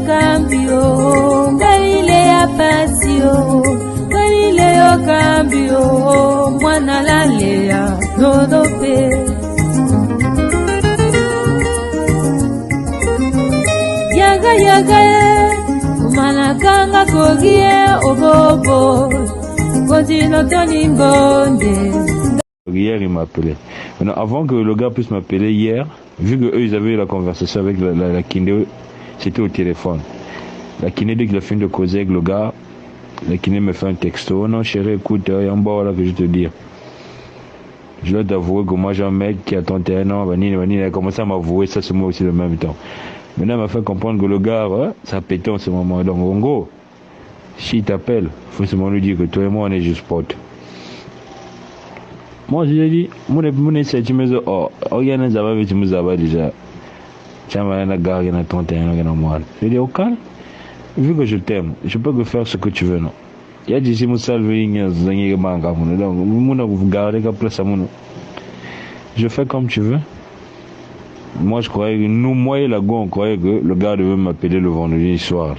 cambio, Galilea pasio, Galileo cambio, mwana lalea, nodope. Yaga yaga, umanakanga kogie obobo, kodino toni mbonde. Hier, il m'a appelé. Maintenant, avant que le gars puisse m'appeler hier, vu qu'eux, ils avaient eu la conversation avec la kiné, c'était au téléphone. La kiné, dès qu'il a fini de causer avec le gars, la kiné me fait un texto. Oh non, chérie, écoute, il y a un bon là que je te dire. Je dois t'avouer que moi, j'ai un mec qui a 31 ans, Vanille, il a commencé à m'avouer ça, c'est moi aussi le même temps. Maintenant, il m'a fait comprendre que le gars, ça a pété en ce moment. Donc, en gros, s'il t'appelle, il faut seulement lui dire que toi et moi, on est juste potes. Moi, je lui ai dit, mon essai, tu me dis, oh, regarde, ça va, tu me dis, déjà. Tiens, maintenant, la gare, il y en a 31 ans, il y en a moins. Je lui ai dit, au calme, vu que je t'aime, je peux que faire ce que tu veux, non? Il y a des gens qui savent, je fais comme tu veux. Moi, je croyais que moi et la go, on croyait que le gars devait m'appeler le vendredi soir.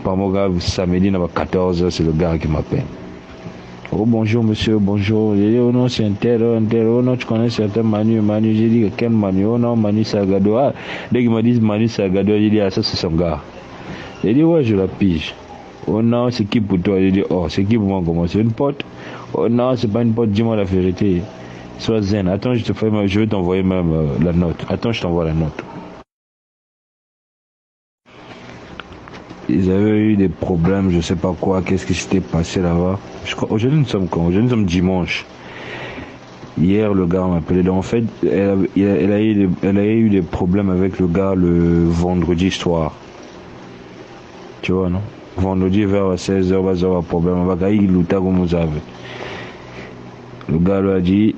Par mon gars, samedi, à 14h, c'est le gars qui m'appelle. Oh bonjour monsieur, bonjour. J'ai dit oh non c'est un tel, oh non tu connais certains Manu, j'ai dit quel Manu, oh non Manu Sagado. Ah, dès qu'il m'a dit Manu Sagado, j'ai dit ah ça c'est son gars. J'ai dit ouais je la pige. Oh non c'est qui pour toi, j'ai dit oh c'est qui pour moi comment c'est une pote. Oh non c'est pas une pote, dis-moi la vérité. Sois zen, attends je vais t'envoyer même la note. Attends je t'envoie la note. Ils avaient eu des problèmes, je sais pas quoi, qu'est-ce qui s'était passé là-bas. Aujourd'hui nous sommes quand? Aujourd'hui nous sommes dimanche. Hier le gars m'a appelé. Donc en fait, elle a eu des problèmes avec le gars le vendredi soir. Tu vois non? Vendredi vers 16h, va avoir un problème. Le gars lui a dit,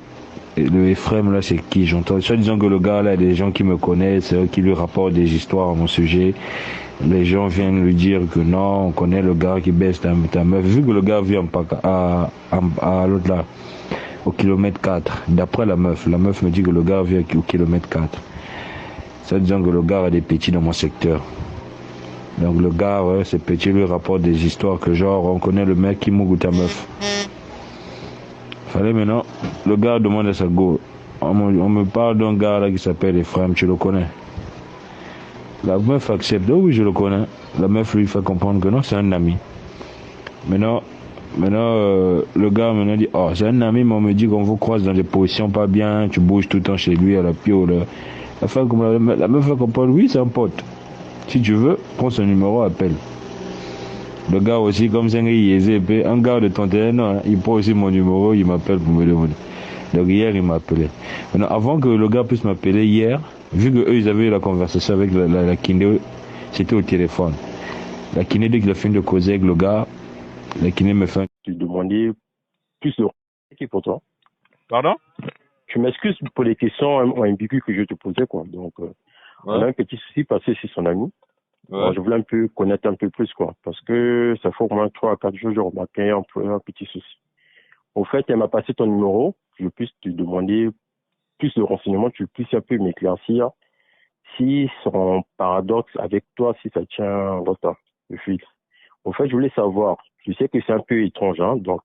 le Ephraim là c'est qui? J'entends. Soit disant que le gars là, il y a des gens qui me connaissent, c'est eux qui lui rapportent des histoires à mon sujet. Les gens viennent lui dire que non, on connaît le gars qui baisse ta meuf. Vu que le gars vit à l'autre là, au kilomètre 4, d'après la meuf me dit que le gars vit au kilomètre 4. Ça disant que le gars a des petits dans mon secteur. Donc le gars, ouais, ces petits lui rapportent des histoires que genre, on connaît le mec qui mourut ta meuf. Fallait maintenant, le gars demande à sa go. On me parle d'un gars là qui s'appelle Ephraim, tu le connais? La meuf accepte, oh oui je le connais. La meuf lui fait comprendre que non, c'est un ami. Maintenant le gars maintenant dit, oh c'est un ami, mais on me dit qu'on vous croise dans des positions pas bien, tu bouges tout le temps chez lui à la pio. La meuf fait comprendre, oui c'est un pote. Si tu veux, prends son numéro, appelle. Le gars aussi, comme c'est un gars de 31 ans, il prend aussi mon numéro, il m'appelle pour me demander. Donc hier il m'a appelé. Maintenant, avant que le gars puisse m'appeler hier, vu qu'eux ils avaient eu la conversation avec la kiné, c'était au téléphone. La kiné, dès qu'il a fini de causer avec le gars, la kiné me fait un... Tu demandais plus de qui pour toi. Pardon? Tu m'excuses pour les questions ambiguës que je te posais, quoi. Donc, on a un petit souci passé chez son ami. Ouais. Alors, je voulais un peu connaître un peu plus, quoi. Parce que ça fait au moins 3 à 4 jours que j'ai remarqué un petit souci. Au fait, elle m'a passé ton numéro, que je puisse te demander plus de renseignements, tu puisses un peu m'éclaircir si son paradoxe avec toi, si ça tient longtemps, le fixe. Au fait, je voulais savoir, je sais que c'est un peu étrange, hein, donc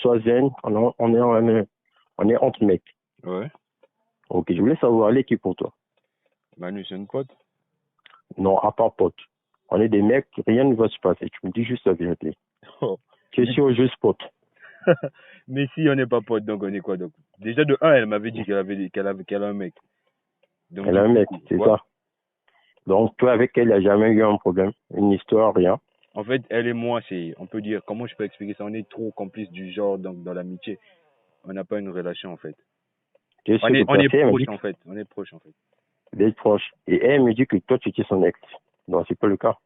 sois zen, on est entre mecs. Ouais. Ok, je voulais savoir l'équipe pour toi. Manu, c'est une pote? Non, à part pote. On est des mecs, rien ne va se passer. Tu me dis juste la vérité. Oh. Question juste pote. Mais si on n'est pas pote, donc on est quoi donc? Déjà de 1, elle m'avait dit qu'elle a un mec. Donc, Elle a un mec, c'est ouais. ça. Donc toi avec elle, il n'y a jamais eu un problème, une histoire, rien. En fait, elle et moi, on peut dire, comment je peux expliquer ça? On est trop complices du genre, donc dans l'amitié. On n'a pas une relation en fait. On est proches en fait. On est proches en fait. D'être proche. Et elle me dit que toi tu étais son ex. Non, c'est pas le cas.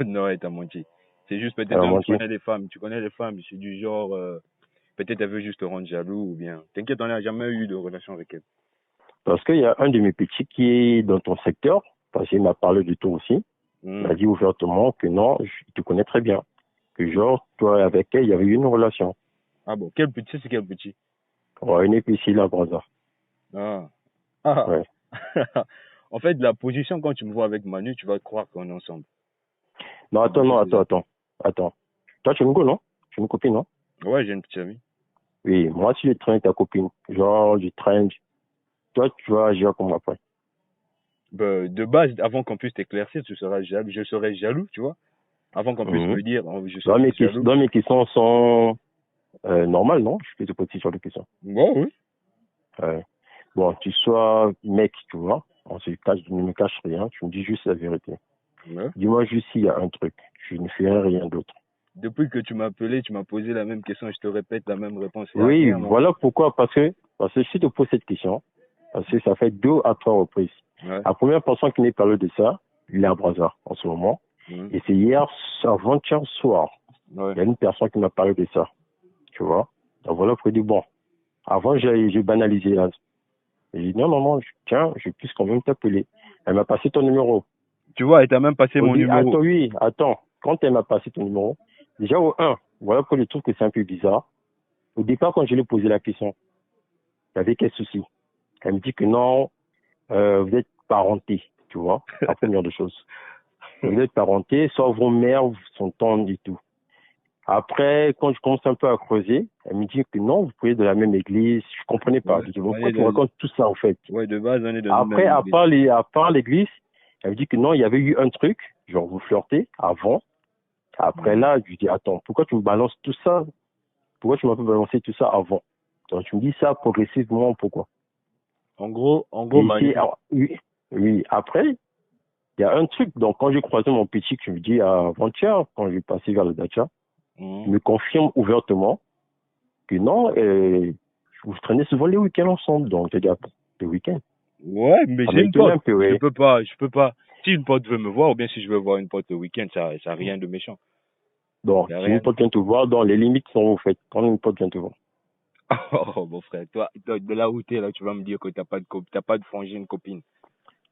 Non, elle t'a menti. C'est juste peut-être que tu connais les femmes. Tu connais les femmes, c'est du genre, peut-être elle veut juste te rendre jaloux ou bien. T'inquiète, on n'a jamais eu de relation avec elle. Parce qu'il y a un de mes petits qui est dans ton secteur, parce qu'il m'a parlé de toi aussi. Il m'a dit ouvertement que non, je te connais très bien. Que genre, toi avec elle, il y avait eu une relation. Ah bon, quel petit? C'est quel petit? Ouais, une épicerie là, Braza. Ah. Ouais. En fait, la position, quand tu me vois avec Manu, tu vas croire qu'on est ensemble. Non, attends. Toi, tu es une go, non? Tu es une copine, non? Ouais, j'ai une petite amie. Oui, moi, si je traîne ta copine, genre, je traîne, toi, tu vas agir comme après. Bah, de base, avant qu'on puisse t'éclaircir, je serais jaloux, tu vois. Avant qu'on puisse me dire, je serais jaloux. Dans mes questions sont normales, non? Je peux te poser sur les questions. Bon, oui. Bon, tu sois mec, tu vois, je ne me cache rien, tu me dis juste la vérité. Ouais. Dis-moi juste s'il y a un truc, je ne ferai rien d'autre. Depuis que tu m'as appelé, tu m'as posé la même question, je te répète la même réponse. Oui, voilà pourquoi, parce que si je te pose cette question, parce que ça fait 2 à 3 reprises. Ouais. La première personne qui m'est parlé de ça, il est à Brazza en ce moment. Et c'est hier, avant-hier soir, il y a une personne qui m'a parlé de ça. Tu vois? Donc voilà pour dire, bon, avant j'ai banalisé là. J'ai dit, non, maman, tiens, je puisse quand même t'appeler. Elle m'a passé ton numéro. Tu vois, elle t'a même passé mon numéro. Attends. Quand elle m'a passé ton numéro, déjà au 1, voilà pourquoi je trouve que c'est un peu bizarre. Au départ, quand je lui ai posé la question, il y avait quel souci? Elle me dit que non, vous êtes parentés, tu vois, la première des choses. Vous êtes parentés, soit vos mères sont tantes et tout. Après, quand je commence un peu à creuser, elle me dit que non, vous pouvez être de la même église. Je comprenais pas. Je dis, pourquoi tu me racontes tout ça, en fait? Ouais, de base, on est de la Après, à part l'église, elle me dit que non, il y avait eu un truc, genre vous flirtez avant. Après là, je lui dis, attends, pourquoi tu me balances tout ça? Pourquoi tu m'as pas balancé tout ça avant? Donc tu me dis ça progressivement, pourquoi? En gros, oui, après, il y a un truc. Donc quand j'ai croisé mon petit, je me dis avant-hier, quand je vais passer vers le Dacia, il me confirme ouvertement que non, vous traînez souvent les week-ends ensemble. Donc j'ai dit, les week-ends. Ouais, mais j'ai une pote. Je peux pas. Si une pote veut me voir, ou bien si je veux voir une pote le week-end, ça n'a rien de méchant. Donc, si une pote vient te voir, dans les limites sont au fait. Quand une pote vient te voir. Oh, mon frère, toi, de là où t'es, là, tu vas me dire que t'as pas de frangine copine.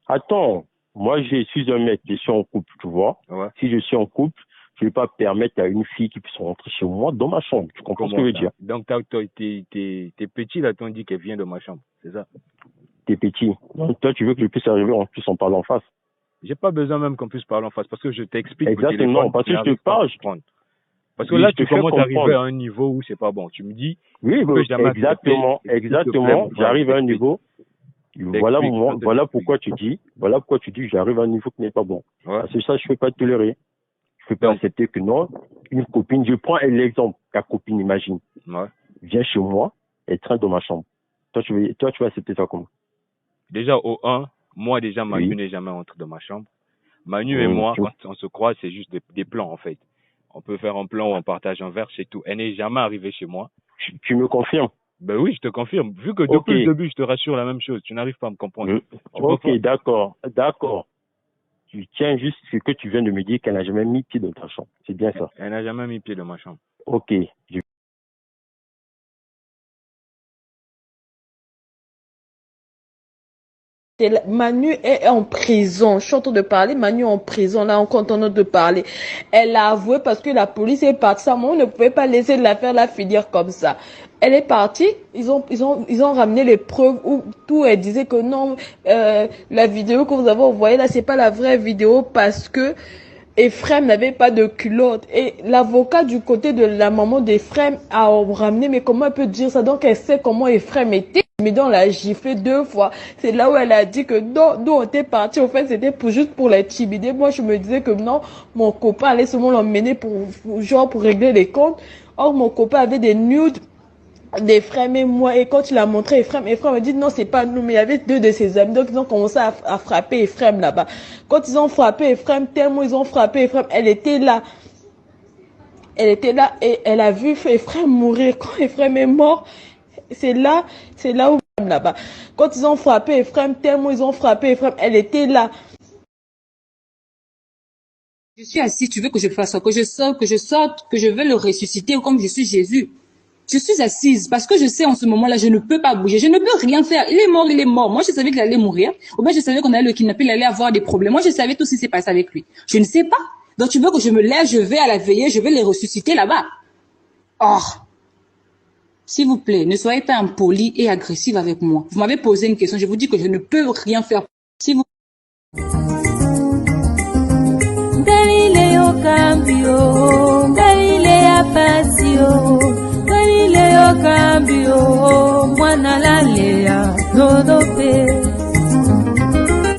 Attends, moi, je suis un mec, je suis en couple, tu vois. Ouais. Si je suis en couple, je ne vais pas permettre à une fille qui puisse rentrer chez moi dans ma chambre. Tu comprends ce que je veux dire? Donc, t'es petit, là, t'on dit qu'elle vient de ma chambre, c'est ça? T'es petit. Donc, toi, tu veux que je puisse arriver en plus en parlant en face? J'ai pas besoin même qu'on puisse parler en face, parce que je t'explique. Exactement, parce que je te parle. Parce que là, tu commences à arriver à un niveau où c'est pas bon. Tu me dis. Oui, exactement. J'arrive à un niveau. Voilà pourquoi tu dis que j'arrive à un niveau qui n'est pas bon. Ouais. Parce que ça, je ne peux pas tolérer. Je ne peux pas accepter que non, une copine, je prends l'exemple, ta copine, imagine, vient chez moi, elle traîne dans ma chambre. Toi, tu vas accepter ça comment? Déjà, au 1, moi, déjà, Manu n'est jamais entré dans ma chambre. Manu et moi, quand on se croise, c'est juste des plans, en fait. On peut faire un plan où on partage un verre, c'est tout. Elle n'est jamais arrivée chez moi. Tu me confirmes? Ben oui, je te confirme. Vu que depuis le début, je te rassure la même chose. Tu n'arrives pas à me comprendre. Ok, d'accord. Tu tiens juste ce que tu viens de me dire, qu'elle n'a jamais mis pied dans ta chambre. C'est bien ça? Elle n'a jamais mis pied dans ma chambre. Ok. Manu est en prison. Je suis en train de parler. Manu est en prison. Là, on continue de parler. Elle a avoué parce que la police est partie. Ça, on ne pouvait pas laisser l'affaire la finir comme ça. Elle est partie. Ils ont ramené les preuves où tout elle disait que non, la vidéo que vous avez envoyée là, c'est pas la vraie vidéo parce que Ephraim n'avait pas de culotte. Et l'avocat du côté de la maman d'Ephraim a ramené, mais comment elle peut dire ça? Donc elle sait comment Ephraim était. Mais on l'a giflé 2 fois. C'est là où elle a dit que d'où on était parti. En fait, c'était juste pour l'intimider. Moi, je me disais que non, mon copain allait seulement l'emmener pour régler les comptes. Or, mon copain avait des nudes d'Ephraim et moi. Et quand il a montré Ephraim m'a dit non, c'est pas nous, mais il y avait 2 de ses amis. Donc, ils ont commencé à frapper Ephraim là-bas. Quand ils ont frappé Ephraim, tellement ils ont frappé Ephraim, elle était là. Elle était là et elle a vu Ephraim mourir. Quand Ephraim est mort, c'est là où là-bas. Quand ils ont frappé Ephraim, tellement ils ont frappé Ephraim, elle était là. Je suis assis, tu veux que je fasse ça, que je sorte, que je veux le ressusciter comme je suis Jésus. Je suis assise parce que je sais en ce moment-là, je ne peux pas bouger, je ne peux rien faire. Il est mort. Moi, je savais qu'il allait mourir. Ou bien je savais qu'on allait le kidnapper, il allait avoir des problèmes. Moi, je savais tout ce qui s'est passé avec lui. Je ne sais pas. Donc, tu veux que je me lève, je vais à la veillée, je vais les ressusciter là-bas. Oh! S'il vous plaît, ne soyez pas impoli et agressif avec moi. Vous m'avez posé une question, je vous dis que je ne peux rien faire. Si vous... cambio, Galilea pasio, Galileo cambio, Mwana la lea, no no